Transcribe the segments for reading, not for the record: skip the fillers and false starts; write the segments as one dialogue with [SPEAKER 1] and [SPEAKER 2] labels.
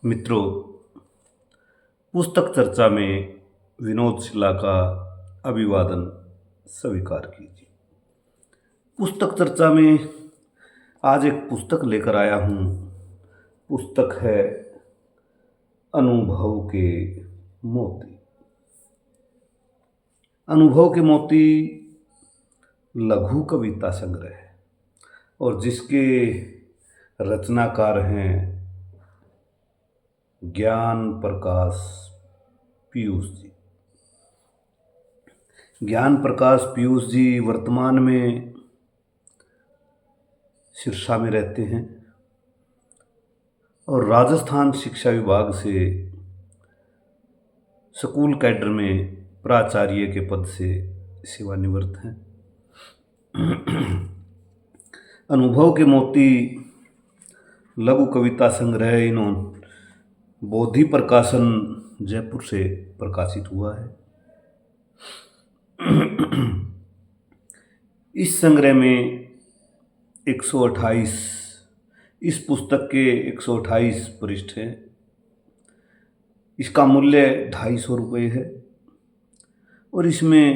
[SPEAKER 1] मित्रों, पुस्तक चर्चा में विनोद शिला का अभिवादन स्वीकार कीजिए। पुस्तक चर्चा में आज एक पुस्तक लेकर आया हूँ। पुस्तक है अनुभव के मोती। अनुभव के मोती लघु कविता संग्रह है और जिसके रचनाकार हैं ज्ञान प्रकाश पीयूष जी। ज्ञान प्रकाश पीयूष जी वर्तमान में सिरसा में रहते हैं और राजस्थान शिक्षा विभाग से स्कूल कैडर में प्राचार्य के पद से सेवानिवृत्त हैं। अनुभव के मोती लघु कविता संग्रह इन्होंने बोधि प्रकाशन जयपुर से प्रकाशित हुआ है। इस संग्रह में 128 इस पुस्तक के 128 पृष्ठ हैं। इसका मूल्य 250 रुपये है और इसमें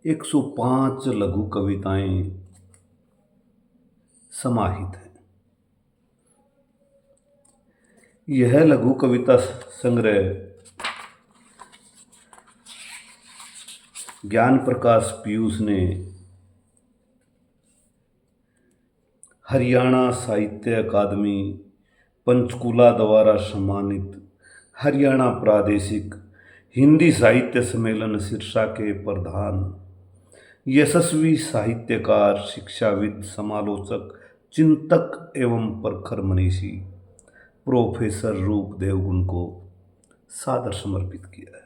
[SPEAKER 1] 105 लघु कविताएं समाहित हैं। यह लघु कविता संग्रह ज्ञान प्रकाश पीयूष ने हरियाणा साहित्य अकादमी पंचकुला द्वारा सम्मानित हरियाणा प्रादेशिक हिंदी साहित्य सम्मेलन सिरसा के प्रधान यशस्वी साहित्यकार, शिक्षाविद, समालोचक, चिंतक एवं प्रखर मनीषी प्रोफेसर रूप देवगुण को सादर समर्पित किया है।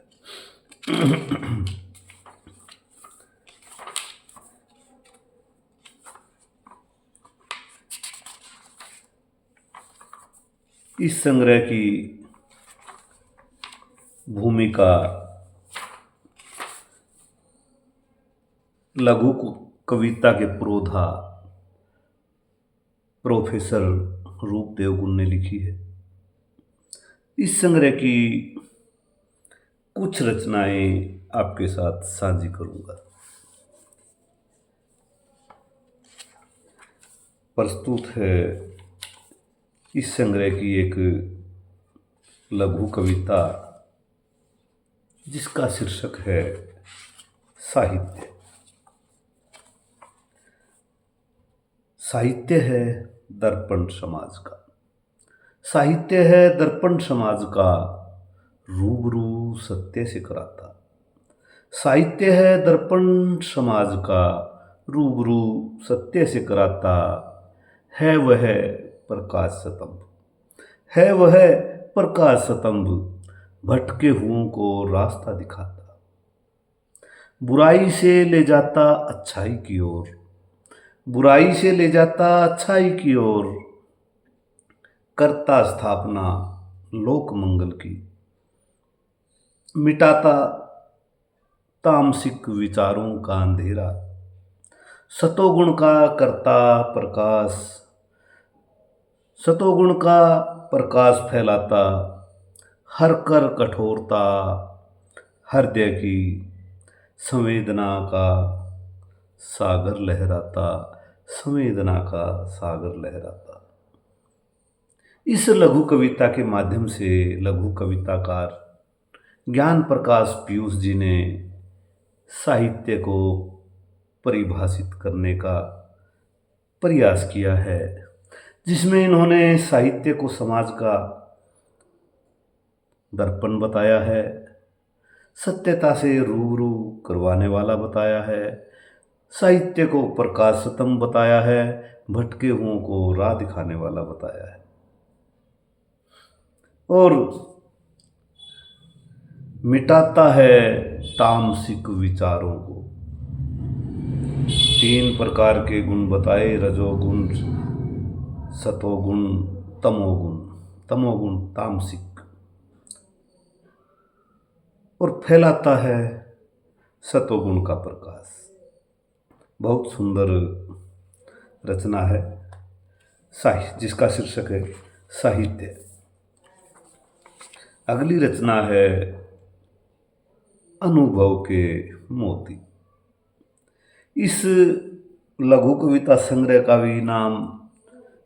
[SPEAKER 1] इस संग्रह की भूमिका लघु कविता के पुरोधा प्रोफेसर रूप देवगुण ने लिखी है। इस संग्रह की कुछ रचनाएं आपके साथ साझी करूंगा। प्रस्तुत है इस संग्रह की एक लघु कविता जिसका शीर्षक है साहित्य। साहित्य है दर्पण समाज का। साहित्य है दर्पण समाज का, रूबरू सत्य से कराता। साहित्य है दर्पण समाज का, रूबरू सत्य से कराता। है वह प्रकाश स्तंभ, है वह प्रकाश स्तंभ, भटके हुओं को रास्ता दिखाता। बुराई से ले जाता अच्छाई की ओर, बुराई से ले जाता अच्छाई की ओर, करता स्थापना लोक मंगल की। मिटाता तामसिक विचारों का अंधेरा, सतोगुण का करता प्रकाश, सतोगुण का प्रकाश फैलाता। हर कर कठोरता, हृदय की संवेदना का सागर लहराता, संवेदना का सागर लहराता। इस लघु कविता के माध्यम से लघु कविताकार ज्ञान प्रकाश पीयूष जी ने साहित्य को परिभाषित करने का प्रयास किया है, जिसमें इन्होंने साहित्य को समाज का दर्पण बताया है, सत्यता से रूबरू करवाने वाला बताया है, साहित्य को प्रकाश स्तंभ बताया है, भटके हुओं को राह दिखाने वाला बताया है और मिटाता है तामसिक विचारों को। 3 प्रकार के गुण बताए, रजोगुण, सतोगुण, तमोगुण। तमोगुण तामसिक, और फैलाता है सतोगुण का प्रकाश। बहुत सुंदर रचना है जिसका शीर्षक है साहित्य। अगली रचना है अनुभव के मोती। इस लघु कविता संग्रह का भी नाम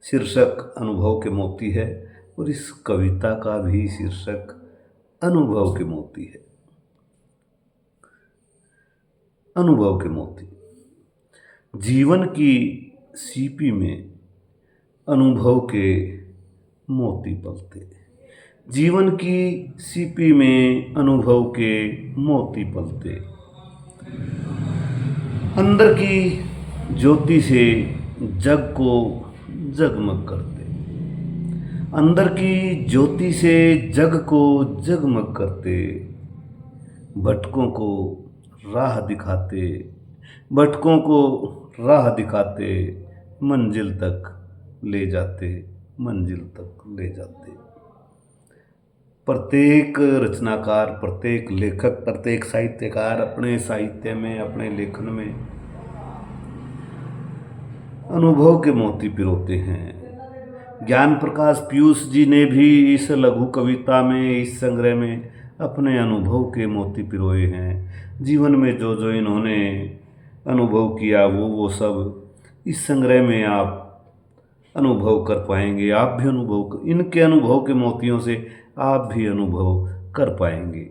[SPEAKER 1] शीर्षक अनुभव के मोती है और इस कविता का भी शीर्षक अनुभव के मोती है। अनुभव के मोती। जीवन की सीपी में अनुभव के मोती पलते। जीवन की सीपी में अनुभव के मोती पलते। अंदर की ज्योति से जग को जगमग करते। अंदर की ज्योति से जग को जगमग करते। भटकों को राह दिखाते। भटकों को राह दिखाते। मंजिल तक ले जाते। मंजिल तक ले जाते। प्रत्येक रचनाकार, प्रत्येक लेखक, प्रत्येक साहित्यकार अपने साहित्य में, अपने लेखन में अनुभव के मोती पिरोते हैं। ज्ञान प्रकाश पीयूष जी ने भी इस लघु कविता में, इस संग्रह में अपने अनुभव के मोती पिरोए हैं। जीवन में जो जो इन्होंने अनुभव किया वो सब इस संग्रह में आप अनुभव कर पाएंगे। आप भी इनके अनुभव के मोतियों से आप भी अनुभव कर पाएंगे।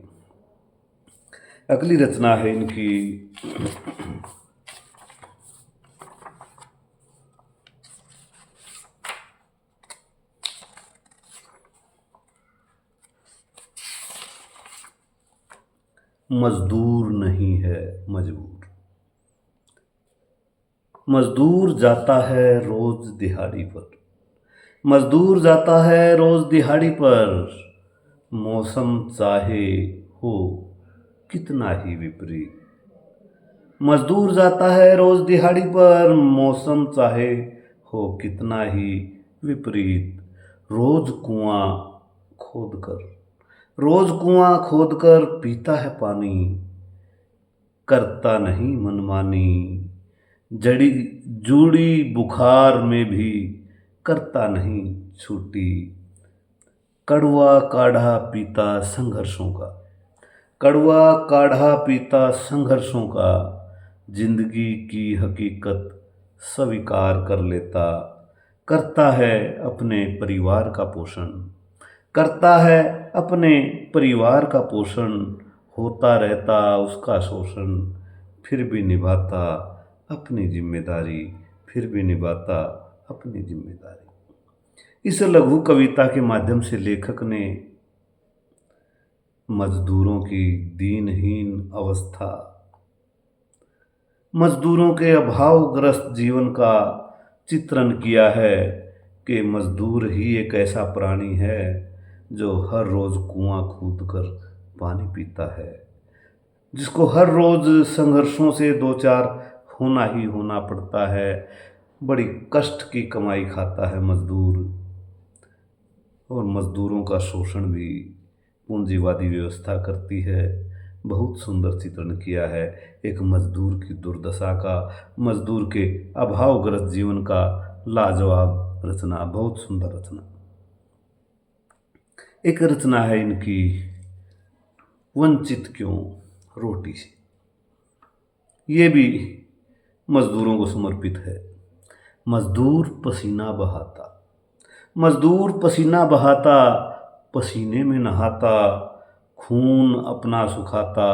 [SPEAKER 1] अगली रचना है इनकी मजदूर नहीं है मजबूर। मजदूर जाता है रोज दिहाड़ी पर। मजदूर जाता है रोज दिहाड़ी पर। मौसम चाहे हो कितना ही विपरीत। मजदूर जाता है रोज दिहाड़ी पर। मौसम चाहे हो कितना ही विपरीत। रोज कुआं खोद कर, रोज कुआं खोद कर पीता है पानी। करता नहीं मनमानी। जड़ी जूड़ी बुखार में भी करता नहीं छूटी। कड़वा काढ़ा पीता संघर्षों का। कड़वा काढ़ा पीता संघर्षों का। जिंदगी की हकीकत स्वीकार कर लेता। करता है अपने परिवार का पोषण। करता है अपने परिवार का पोषण। होता रहता उसका शोषण। फिर भी निभाता अपनी जिम्मेदारी। फिर भी निभाता अपनी जिम्मेदारी। इस लघु कविता के माध्यम से लेखक ने मजदूरों की दीनहीन अवस्था, मजदूरों के अभावग्रस्त जीवन का चित्रण किया है कि मजदूर ही एक ऐसा प्राणी है जो हर रोज कुआं खोद कर पानी पीता है, जिसको हर रोज संघर्षों से दो चार होना ही होना पड़ता है। बड़ी कष्ट की कमाई खाता है मजदूर। और मजदूरों का शोषण भी पूंजीवादी व्यवस्था करती है। बहुत सुंदर चित्रण किया है एक मजदूर की दुर्दशा का, मजदूर के अभावग्रस्त जीवन का। लाजवाब रचना, बहुत सुंदर रचना। एक रचना है इनकी वंचित क्यों रोटी से। ये भी मजदूरों को समर्पित है। मजदूर पसीना बहाता। मजदूर पसीना बहाता। पसीने में नहाता। खून अपना सुखाता।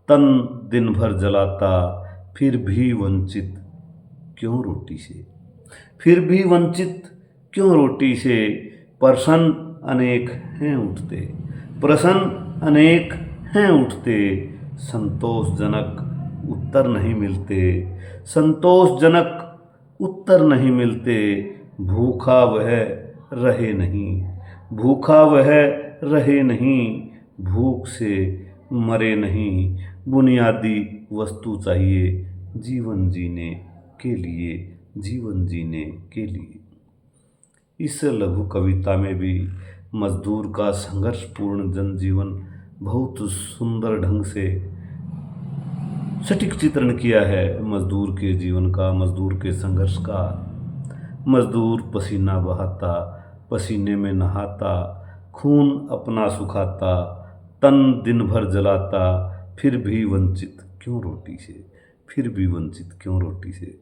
[SPEAKER 1] तन दिन भर जलाता। फिर भी वंचित क्यों रोटी से। फिर भी वंचित क्यों रोटी से। प्रश्न अनेक हैं उठते। प्रश्न अनेक हैं उठते। संतोषजनक उत्तर नहीं मिलते। संतोषजनक उत्तर नहीं मिलते। भूखा वह रहे नहीं। भूखा वह रहे नहीं। भूख से मरे नहीं। बुनियादी वस्तु चाहिए जीवन जीने के लिए। जीवन जीने के लिए। इस लघु कविता में भी मजदूर का संघर्षपूर्ण जनजीवन बहुत सुंदर ढंग से सटीक चित्रण किया है। मजदूर के जीवन का, मजदूर के संघर्ष का। मजदूर पसीना बहाता, पसीने में नहाता, खून अपना सुखाता, तन दिन भर जलाता, फिर भी वंचित क्यों रोटी से, फिर भी वंचित क्यों रोटी से।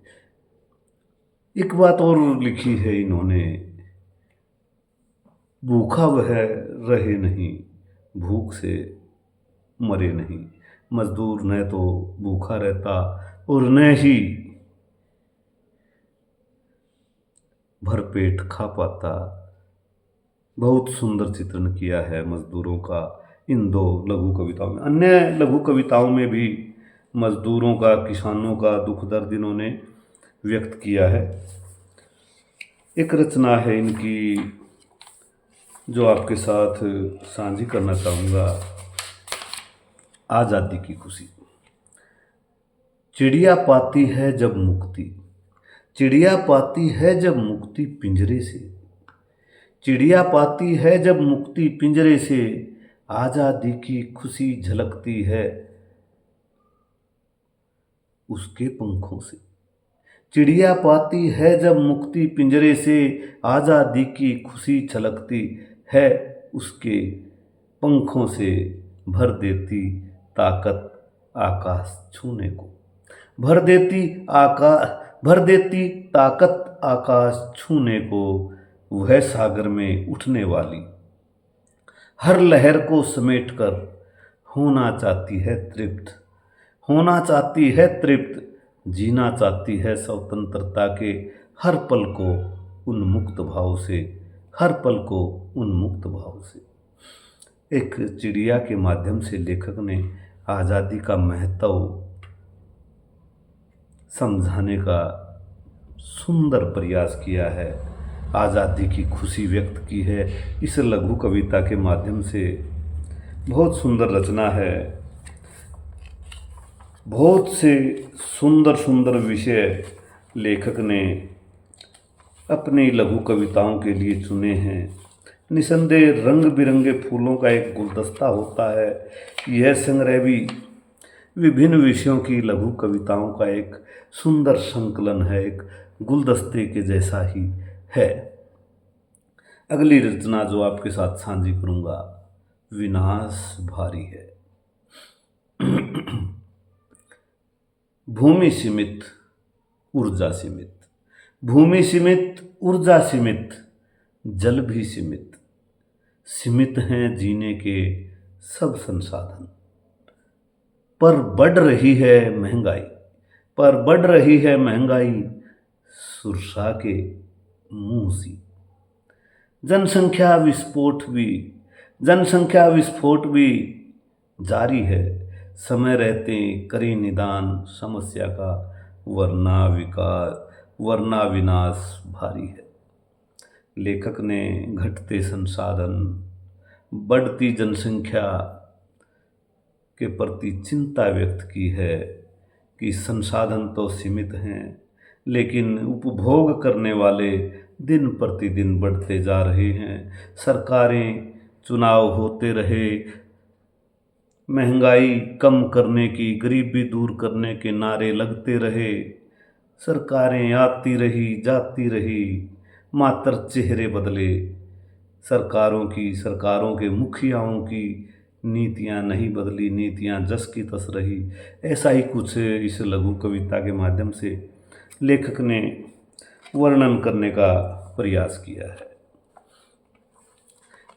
[SPEAKER 1] एक बात और लिखी है इन्होंने, भूखा वह रहे नहीं, भूख से मरे नहीं। मजदूर न तो भूखा रहता और न ही भरपेट खा पाता। बहुत सुंदर चित्रण किया है मजदूरों का इन दो लघु कविताओं में। अन्य लघु कविताओं में भी मजदूरों का, किसानों का दुख दर्द इन्होंने व्यक्त किया है। एक रचना है इनकी जो आपके साथ साझी करना चाहूँगा, आज़ादी की खुशी। चिड़िया पाती है जब मुक्ति, चिड़िया पाती है जब मुक्ति पिंजरे से, चिड़िया पाती है जब मुक्ति पिंजरे से, आज़ादी की खुशी झलकती है उसके पंखों से। चिड़िया पाती है जब मुक्ति पिंजरे से, आज़ादी की खुशी छलकती है उसके पंखों से। भर देती ताकत आकाश छूने को, भर देती भर देती ताकत आकाश छूने को, वह सागर में उठने वाली हर लहर को समेटकर होना चाहती है तृप्त, होना चाहती है तृप्त, जीना चाहती है स्वतंत्रता के हर पल को उन्मुक्त भाव से, हर पल को उन्मुक्त भाव से। एक चिड़िया के माध्यम से लेखक ने आज़ादी का महत्व समझाने का सुंदर प्रयास किया है, आज़ादी की खुशी व्यक्त की है इस लघु कविता के माध्यम से। बहुत सुंदर रचना है, बहुत से सुंदर सुंदर विषय लेखक ने अपनी लघु कविताओं के लिए चुने हैं। निसंदेह रंग बिरंगे फूलों का एक गुलदस्ता होता है, यह संग्रह भी विभिन्न विषयों की लघु कविताओं का एक सुंदर संकलन है, एक गुलदस्ते के जैसा ही है। अगली रचना जो आपके साथ साझी करूंगा, विनाश भारी है। भूमि सीमित, ऊर्जा सीमित, भूमि सीमित, ऊर्जा सीमित, जल भी सीमित, सीमित हैं जीने के सब संसाधन। पर बढ़ रही है महंगाई, पर बढ़ रही है महंगाई, सुरसा के मुंह सी। जनसंख्या विस्फोट भी, जनसंख्या विस्फोट भी जारी है, समय रहते करें निदान समस्या का, वरना विनाश भारी है। लेखक ने घटते संसाधन, बढ़ती जनसंख्या के प्रति चिंता व्यक्त की है कि संसाधन तो सीमित हैं, लेकिन उपभोग करने वाले दिन प्रतिदिन बढ़ते जा रहे हैं। सरकारें, चुनाव होते रहे, महंगाई कम करने की, गरीबी दूर करने के नारे लगते रहे, सरकारें आती रही जाती रही, मात्र चेहरे बदले सरकारों के मुखियाओं की नीतियां नहीं बदली, नीतियां जस की तस रही। ऐसा ही कुछ इस लघु कविता के माध्यम से लेखक ने वर्णन करने का प्रयास किया है।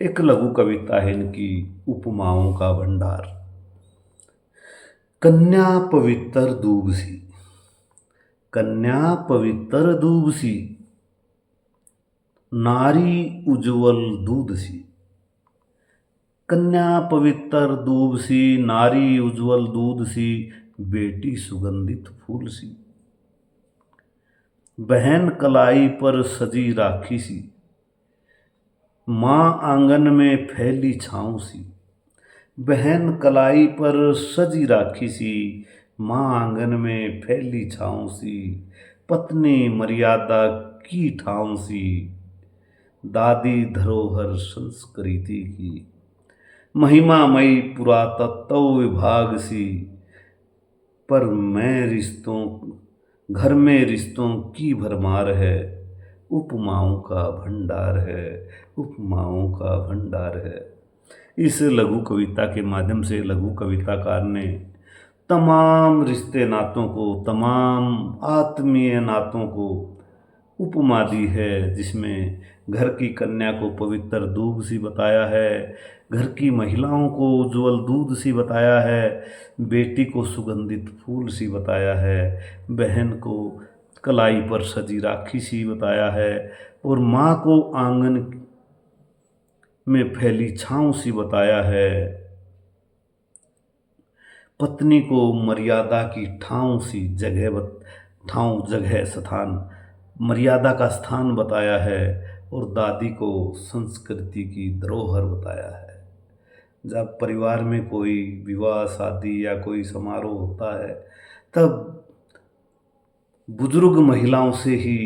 [SPEAKER 1] एक लघु कविता है इनकी, उपमाओं का भंडार। कन्या पवित्र दूब सी, कन्या पवित्र दूब सी, नारी उज्जवल दूध सी। कन्या पवित्र दूब सी, नारी उज्जवल दूध सी, बेटी सुगंधित फूल सी। बहन कलाई पर सजी राखी सी, माँ आंगन में फैली छाँव सी। बहन कलाई पर सजी राखी सी, माँ आंगन में फैली छाँव सी। पत्नी मर्यादा की ठाँव सी, दादी धरोहर संस्कृति की। महिमामयी पुरातत्व विभाग सी, पर मैं रिश्तों, घर में रिश्तों की भरमार है। उपमाओं का भंडार है, उपमाओं का भंडार है। इस लघु कविता के माध्यम से लघु कविताकार ने तमाम रिश्ते नातों को, तमाम आत्मीय नातों को उपमा दी है, जिसमें घर की कन्या को पवित्र दूब सी बताया है, घर की महिलाओं को उज्ज्वल दूध सी बताया है, बेटी को सुगंधित फूल सी बताया है, बहन को कलाई पर सजी राखी सी बताया है, और माँ को आंगन में फैली छाँव सी बताया है, पत्नी को मर्यादा की ठाव जगह स्थान, मर्यादा का स्थान बताया है, और दादी को संस्कृति की धरोहर बताया है। जब परिवार में कोई विवाह शादी या कोई समारोह होता है, तब बुजुर्ग महिलाओं से ही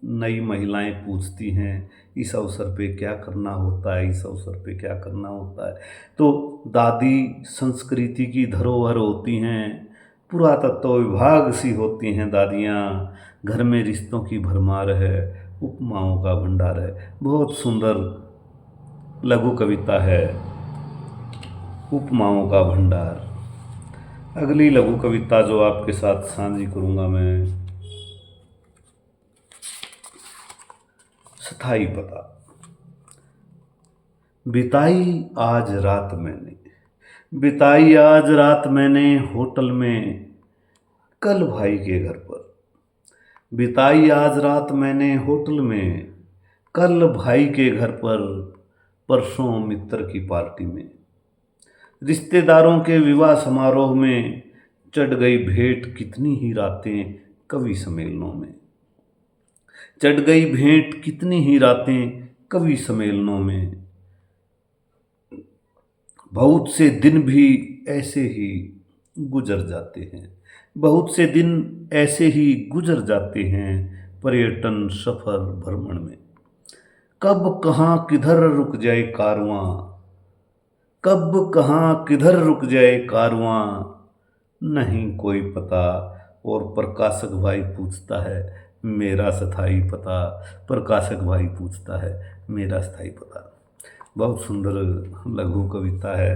[SPEAKER 1] नई महिलाएं पूछती हैं, इस अवसर पे क्या करना होता है, इस अवसर पे क्या करना होता है। तो दादी संस्कृति की धरोहर होती हैं, पुरातत्व विभाग सी होती हैं दादियाँ, घर में रिश्तों की भरमार है, उपमाओं का भंडार है। बहुत सुंदर लघु कविता है उपमाओं का भंडार। अगली लघु कविता जो आपके साथ साझी करूँगा मैं, स्थाई पता। बिताई आज रात मैंने, बिताई आज रात मैंने होटल में, कल भाई के घर पर। बिताई आज रात मैंने होटल में, कल भाई के घर पर, परसों मित्र की पार्टी में। रिश्तेदारों के विवाह समारोह में चढ़ गई भेंट कितनी ही रातें कवि सम्मेलनों में। चढ़ गई भेंट कितनी ही रातें कवि सम्मेलनों में। बहुत से दिन भी ऐसे ही गुजर जाते हैं, बहुत से दिन ऐसे ही गुजर जाते हैं पर्यटन सफर भ्रमण में। कब कहाँ किधर रुक जाए कारवां, कब कहाँ किधर रुक जाए कारवां, नहीं कोई पता। और प्रकाशक भाई पूछता है मेरा स्थाई पता, प्रकाशक भाई पूछता है मेरा स्थाई पता। बहुत सुंदर लघु कविता है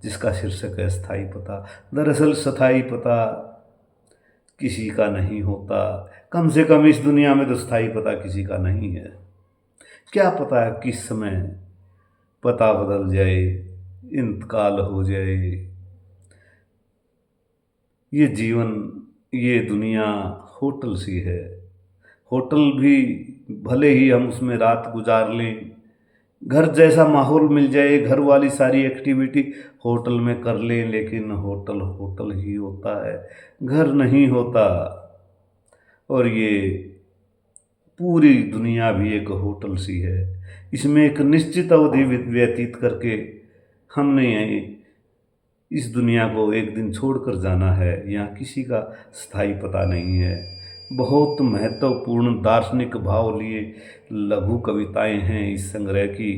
[SPEAKER 1] जिसका शीर्षक है स्थाई पता। दरअसल स्थाई पता किसी का नहीं होता, कम से कम इस दुनिया में तो स्थाई पता किसी का नहीं है। क्या पता है किस समय पता बदल जाए, इंतकाल हो जाए। ये जीवन, ये दुनिया होटल सी है। होटल भी भले ही हम उसमें रात गुजार लें, घर जैसा माहौल मिल जाए, घर वाली सारी एक्टिविटी होटल में कर लें, लेकिन होटल होटल ही होता है, घर नहीं होता। और ये पूरी दुनिया भी एक होटल सी है। इसमें एक निश्चित अवधि व्यतीत करके हमने इस दुनिया को एक दिन छोड़कर जाना है। यहाँ किसी का स्थायी पता नहीं है। बहुत महत्वपूर्ण दार्शनिक भाव लिए लघु कविताएं हैं इस संग्रह की।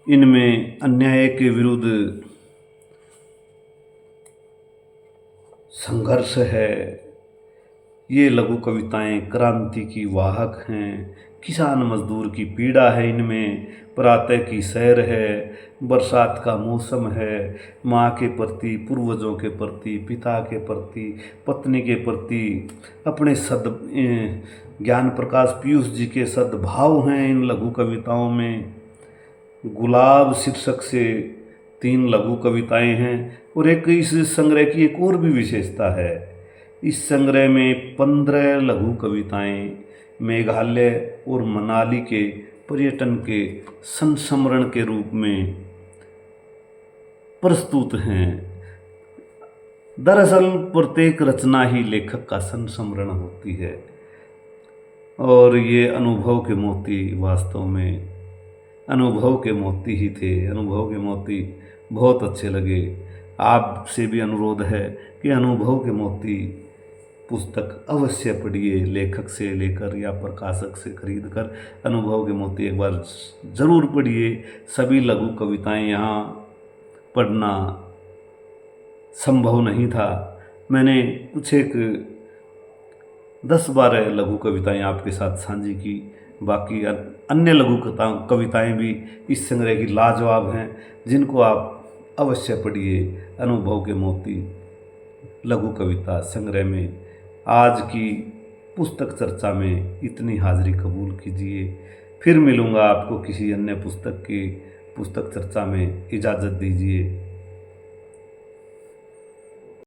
[SPEAKER 1] इनमें अन्याय के विरुद्ध संघर्ष है। ये लघु कविताएं क्रांति की वाहक हैं। किसान मजदूर की पीड़ा है इनमें, प्रातः की सैर है, बरसात का मौसम है, माँ के प्रति, पूर्वजों के प्रति, पिता के प्रति, पत्नी के प्रति, अपने ज्ञान प्रकाश पीयूष जी के सद्भाव हैं इन लघु कविताओं में। गुलाब शीर्षक से 3 लघु कविताएं हैं। और एक इस संग्रह की एक और भी विशेषता है। इस संग्रह में 15 लघु कविताएं मेघालय और मनाली के पर्यटन के संस्मरण के रूप में प्रस्तुत हैं। दरअसल प्रत्येक रचना ही लेखक का संस्मरण होती है, और ये अनुभव के मोती वास्तव में अनुभव के मोती ही थे। अनुभव के मोती बहुत अच्छे लगे। आपसे भी अनुरोध है कि अनुभव के मोती पुस्तक अवश्य पढ़िए, लेखक से लेकर या प्रकाशक से खरीद कर अनुभव के मोती एक बार ज़रूर पढ़िए। सभी लघु कविताएं यहाँ पढ़ना संभव नहीं था। मैंने कुछ एक 10-12 लघु कविताएं आपके साथ साझी की। बाकी अन्य लघु कविताएं भी इस संग्रह की लाजवाब हैं, जिनको आप अवश्य पढ़िए। अनुभव के मोती लघु कविता संग्रह में आज की पुस्तक चर्चा में इतनी हाजिरी कबूल कीजिए। फिर मिलूँगा आपको किसी अन्य पुस्तक की पुस्तक चर्चा में। इजाज़त दीजिए।